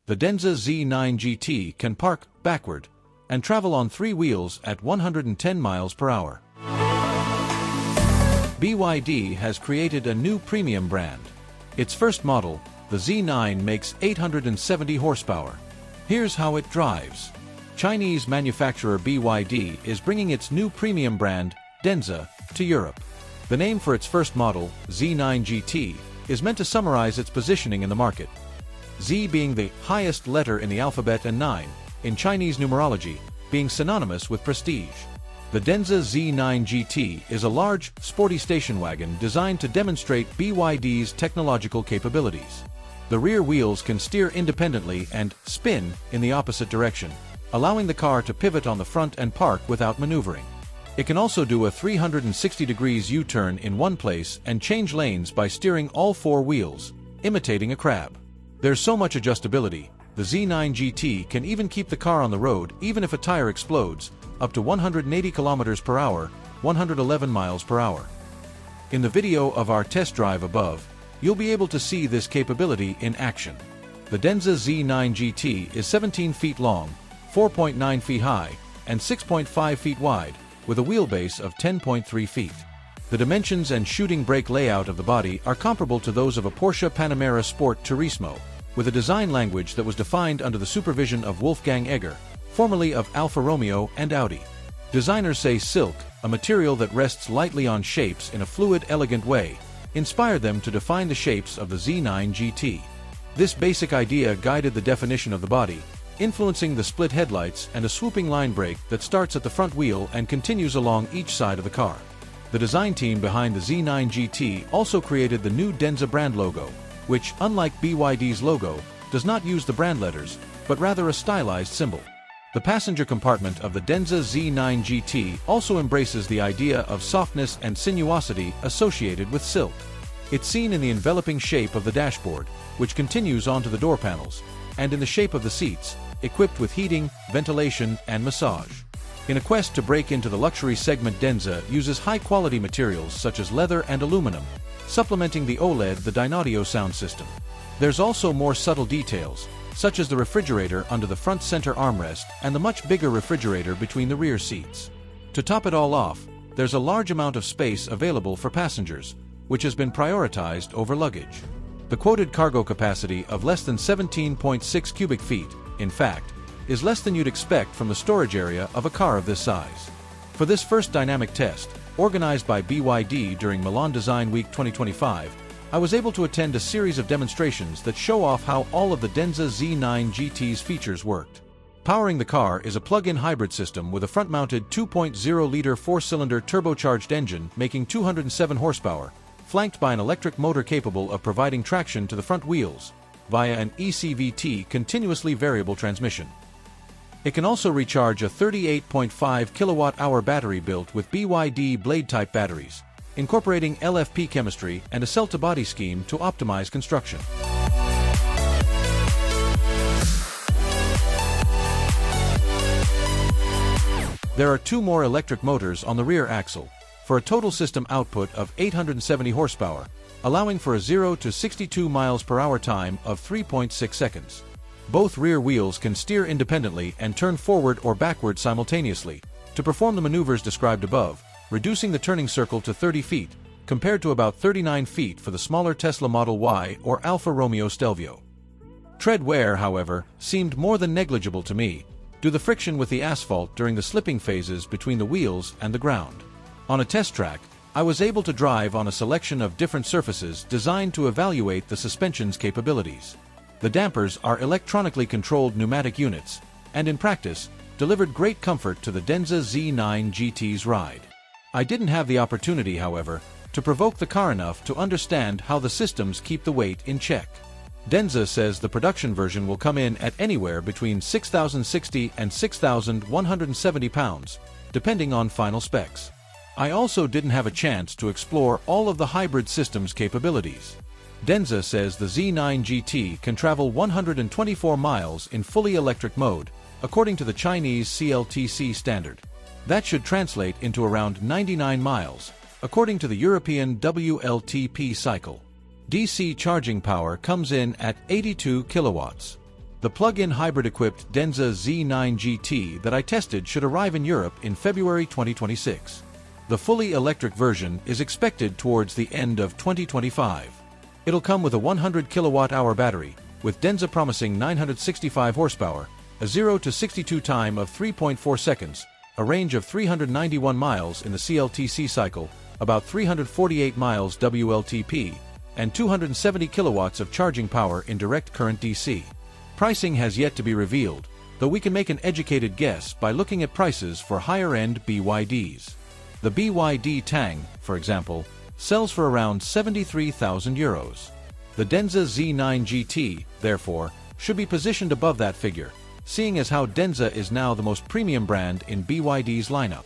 The Denza Z9 GT can park backward and travel on 3 wheels at 110 miles per hour. BYD has created a new premium brand. Its first model, the Z9, makes 870 horsepower. Here's how it drives. Chinese manufacturer BYD is bringing its new premium brand, Denza, to Europe. The name for its first model, Z9 GT, is meant to summarize its positioning in the market. Z being the highest letter in the alphabet and 9, in Chinese numerology, being synonymous with prestige. The Denza Z9 GT is a large, sporty station wagon designed to demonstrate BYD's technological capabilities. The rear wheels can steer independently and spin in the opposite direction, allowing the car to pivot on the front and park without maneuvering. It can also do a 360 degrees U-turn in one place and change lanes by steering all 4 wheels, imitating a crab. There's so much adjustability, the Z9 GT can even keep the car on the road even if a tire explodes, up to 180 kilometers per hour, 111 miles per hour. In the video of our test drive above, you'll be able to see this capability in action. The Denza Z9 GT is 17 feet long, 4.9 feet high, and 6.5 feet wide, with a wheelbase of 10.3 feet. The dimensions and shooting brake layout of the body are comparable to those of a Porsche Panamera Sport Turismo, with a design language that was defined under the supervision of Wolfgang Egger, formerly of Alfa Romeo and Audi. Designers say silk, a material that rests lightly on shapes in a fluid, elegant way, inspired them to define the shapes of the Z9 GT. This basic idea guided the definition of the body, influencing the split headlights and a swooping line brake that starts at the front wheel and continues along each side of the car. The design team behind the Z9 GT also created the new Denza brand logo, which, unlike BYD's logo, does not use the brand letters, but rather a stylized symbol. The passenger compartment of the Denza Z9 GT also embraces the idea of softness and sinuosity associated with silk. It's seen in the enveloping shape of the dashboard, which continues onto the door panels, and in the shape of the seats, equipped with heating, ventilation, and massage. In a quest to break into the luxury segment, Denza uses high-quality materials such as leather and aluminum, supplementing the OLED, the Dynaudio sound system. There's also more subtle details, such as the refrigerator under the front center armrest and the much bigger refrigerator between the rear seats. To top it all off, there's a large amount of space available for passengers, which has been prioritized over luggage. The quoted cargo capacity of less than 17.6 cubic feet, in fact, is less than you'd expect from the storage area of a car of this size. For this first dynamic test, organized by BYD during Milan Design Week 2025, I was able to attend a series of demonstrations that show off how all of the Denza Z9 GT's features worked. Powering the car is a plug-in hybrid system with a front-mounted 2.0-liter 4-cylinder turbocharged engine making 207 horsepower, flanked by an electric motor capable of providing traction to the front wheels via an ECVT continuously variable transmission. It can also recharge a 38.5 kilowatt-hour battery built with BYD blade-type batteries, incorporating LFP chemistry and a cell-to-body scheme to optimize construction. There are 2 more electric motors on the rear axle, for a total system output of 870 horsepower, allowing for a 0 to 62 miles per hour time of 3.6 seconds. Both rear wheels can steer independently and turn forward or backward simultaneously to perform the maneuvers described above, reducing the turning circle to 30 feet, compared to about 39 feet for the smaller Tesla Model Y or Alfa Romeo Stelvio. Tread wear, however, seemed more than negligible to me, due to the friction with the asphalt during the slipping phases between the wheels and the ground. On a test track, I was able to drive on a selection of different surfaces designed to evaluate the suspension's capabilities. The dampers are electronically controlled pneumatic units, and in practice, delivered great comfort to the Denza Z9 GT's ride. I didn't have the opportunity, however, to provoke the car enough to understand how the systems keep the weight in check. Denza says the production version will come in at anywhere between 6,060 and 6,170 pounds, depending on final specs. I also didn't have a chance to explore all of the hybrid system's capabilities. Denza says the Z9 GT can travel 124 miles in fully electric mode, according to the Chinese CLTC standard. That should translate into around 99 miles, according to the European WLTP cycle. DC charging power comes in at 82 kilowatts. The plug-in hybrid-equipped Denza Z9 GT that I tested should arrive in Europe in February 2026. The fully electric version is expected towards the end of 2025. It'll come with a 100 kilowatt-hour battery, with Denza promising 965 horsepower, a 0 to 62 time of 3.4 seconds, a range of 391 miles in the CLTC cycle, about 348 miles WLTP, and 270 kilowatts of charging power in direct current DC. Pricing has yet to be revealed, though we can make an educated guess by looking at prices for higher-end BYDs. The BYD Tang, for example, sells for around 73,000 euros. The Denza Z9 GT, therefore, should be positioned above that figure, seeing as how Denza is now the most premium brand in BYD's lineup.